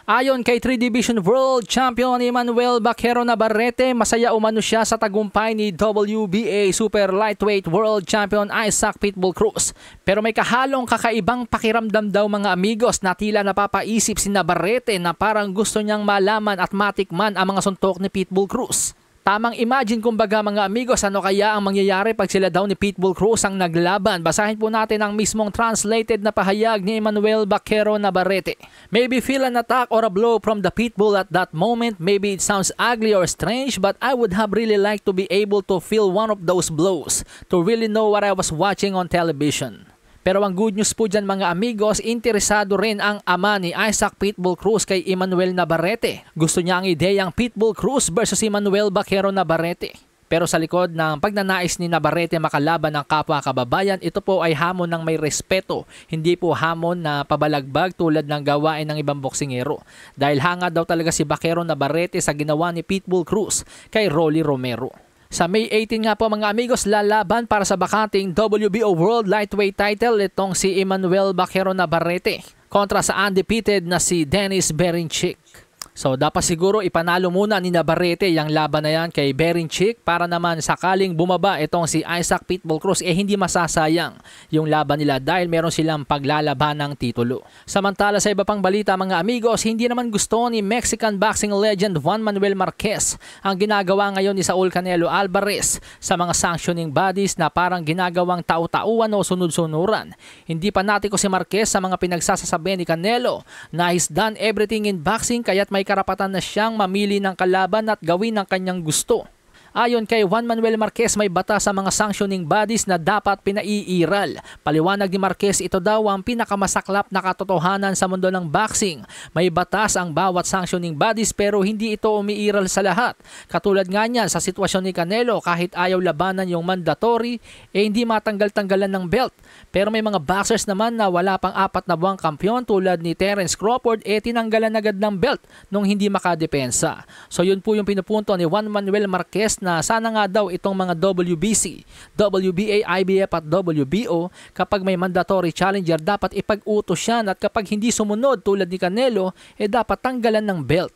Ayon kay 3 Division World Champion Emmanuel Baquero Navarrete, masaya umano siya sa tagumpay ni WBA Super Lightweight World Champion Isaac Pitbull Cruz. Pero may kahalong kakaibang pakiramdam daw mga amigos na tila napapaisip si Navarrete na parang gusto niyang malaman at matikman ang mga suntok ni Pitbull Cruz. Tamang imagine kumbaga mga amigos, ano kaya ang mangyayari pag sila daw ni Pitbull Cruz ang naglaban. Basahin po natin ang mismong translated na pahayag ni Emmanuel Baquero Navarrete. Maybe feel an attack or a blow from the Pitbull at that moment. Maybe it sounds ugly or strange, but I would have really liked to be able to feel one of those blows, to really know what I was watching on television. Pero ang good news po dyan mga amigos, interesado rin ang ama ni Isaac Pitbull Cruz kay Emmanuel Navarrete. Gusto niya ang ideyang Pitbull Cruz versus Emmanuel Baquero Navarrete. Pero sa likod ng pagnanais ni Navarrete makalaban ng kapwa kababayan, ito po ay hamon ng may respeto, hindi po hamon na pabalagbag tulad ng gawain ng ibang boksingero. Dahil hanga daw talaga si Baquero Navarrete sa ginawa ni Pitbull Cruz kay Rolly Romero. Sa May 18 nga po mga amigos, lalaban para sa bakanting WBO World Lightweight title itong si Emmanuel Baquero Navarrete kontra sa undefeated na si Dennis Berinchik. So dapat siguro ipanalo muna ni Navarrete yung laban na yan kay Berinchik para naman sakaling bumaba itong si Isaac Pitbull Cruz hindi masasayang yung laban nila dahil meron silang paglalaban ng titulo. Samantala sa iba pang balita mga amigos, hindi naman gusto ni Mexican boxing legend Juan Manuel Marquez ang ginagawa ngayon ni Saul Canelo Alvarez sa mga sanctioning bodies na parang ginagawang tau-tauan o sunod-sunuran. Hindi panatiko si Marquez sa mga pinagsasasabi ni Canelo na he's done everything in boxing kaya't may karapatan na siyang mamili ng kalaban at gawin ang kanyang gusto. Ayon kay Juan Manuel Marquez, may batas sa mga sanctioning bodies na dapat pinaiiral. Paliwanag ni Marquez, ito daw ang pinakamasaklap na katotohanan sa mundo ng boxing. May batas ang bawat sanctioning bodies pero hindi ito umiiral sa lahat. Katulad nga niyan sa sitwasyon ni Canelo, kahit ayaw labanan yung mandatory, hindi matanggal-tanggalan ng belt. Pero may mga boxers naman na wala pang 4 na buwang kampiyon tulad ni Terence Crawford, tinanggalan agad ng belt nung hindi makadepensa. So yun po yung pinupunto ni Juan Manuel Marquez na sana nga daw itong mga WBC, WBA, IBF at WBO kapag may mandatory challenger dapat ipag-utos yan at kapag hindi sumunod tulad ni Canelo dapat tanggalan ng belt.